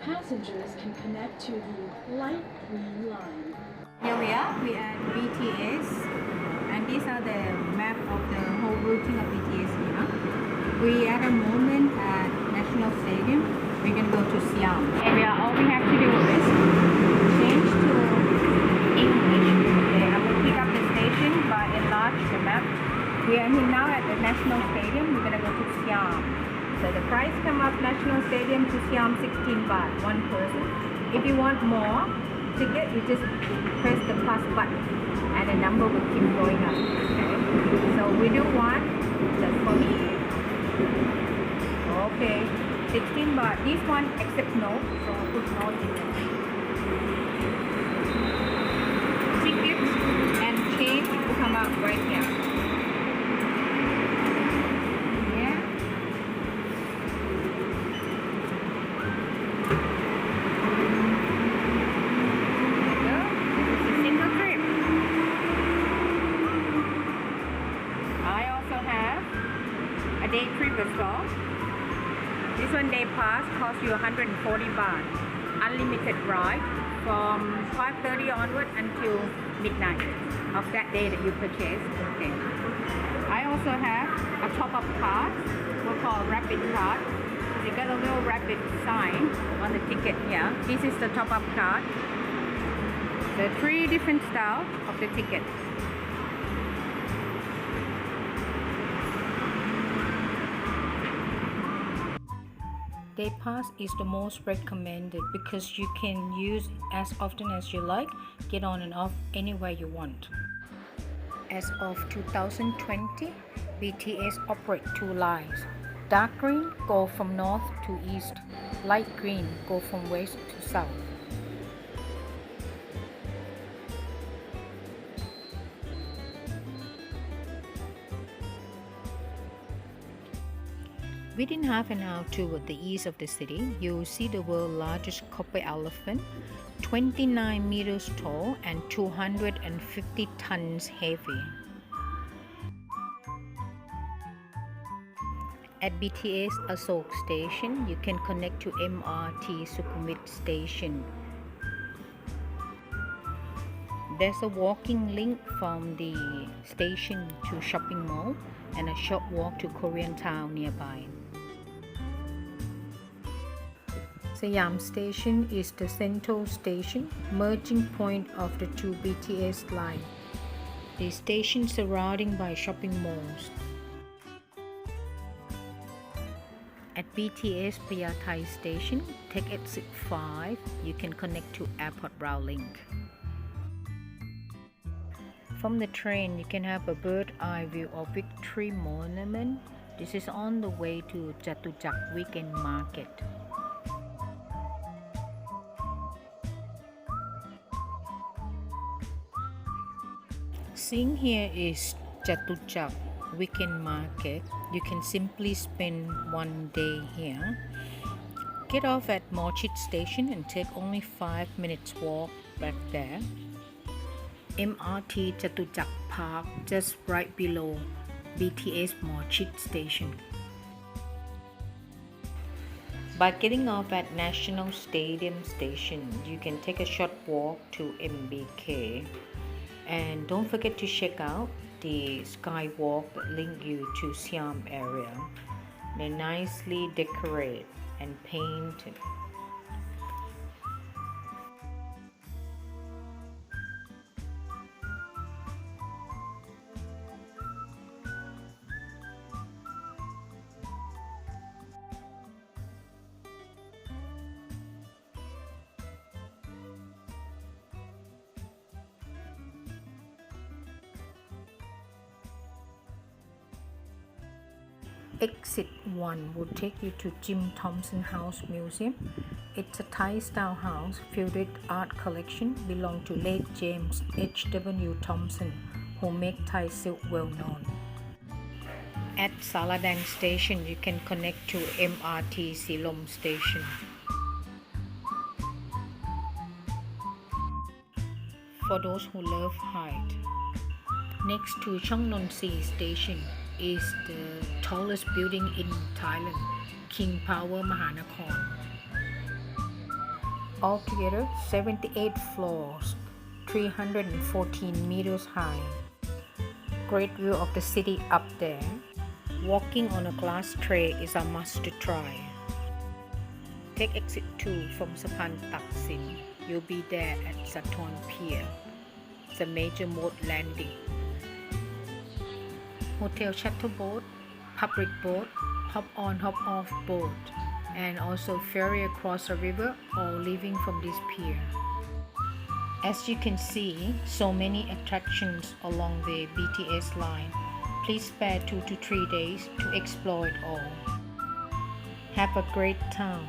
Passengers can connect to the light green line. Here we are at BTS, and these are the map of the whole routing of BTS here. We at a moment at National Stadium. We're gonna go to Siam. All we have to do is change to English. Okay, I will pick up the station by enlarge the map. We are here now at the National Stadium. We're gonna go to Siam. So the price come up National Stadium to Siam 16 baht, one person. If you want more ticket, you just press the plus button and the number will keep going up. Okay. So we do one just for me. Okay, 16 baht. This one accept no, so I'll put no in there. Tickets and change will come out right here. Day trip as well. This one day pass costs you 140 baht. Unlimited ride from 5:30 onward until midnight of that day that you purchase. Okay. I also have a top-up card, we call rapid card. You got a little rapid sign on the ticket here. This is the top-up card. The 3 different styles of the ticket. Day pass is the most recommended because you can use as often as you like, get on and off anywhere you want. As of 2020, BTS operate 2 lines. Dark green go from north to east, light green go from west to south. Within half an hour toward the east of the city, you'll see the world's largest copper elephant, 29 meters tall and 250 tons heavy. At BTS Asok Station, you can connect to MRT Sukhumvit Station. There's a walking link from the station to shopping mall and a short walk to Korean town nearby. Siam Station is the central station, merging point of the 2 BTS lines. The station surrounding by shopping malls. At BTS Payathai Station, take exit 5, you can connect to Airport Rail Link. From the train, you can have a bird's eye view of Victory Monument. This is on the way to Jatujak Weekend Market. Seeing here is Jatujak Weekend Market. You can simply spend one day here. Get off at Mochit Station and take only 5 minutes walk back there. MRT Jatujak Park just right below BTS Mochit Station. By getting off at National Stadium Station, you can take a short walk to MBK. And don't forget to check out the skywalk that link you to Siam area. They're nicely decorated and painted. Exit 1 will take you to Jim Thompson House Museum. It's a Thai-style house filled with art collection belonging to late James H.W. Thompson, who make Thai silk well known. At Saladang Station, you can connect to MRT Silom Station. For those who love height. Next to Chongnonsi Station is the tallest building in Thailand, King Power Mahanakhon. altogether 78 floors, 314 meters high. Great view of the city up there. Walking on a glass tray is a must to try. Take exit 2 from Sapan Taksin. You'll be there at Sathorn Pier. It's a major mode landing. Hotel shuttle boat, public boat, hop on hop off boat, and also ferry across the river or leaving from this pier. As you can see, so many attractions along the BTS line. Please spare 2 to 3 days to explore it all. Have a great time.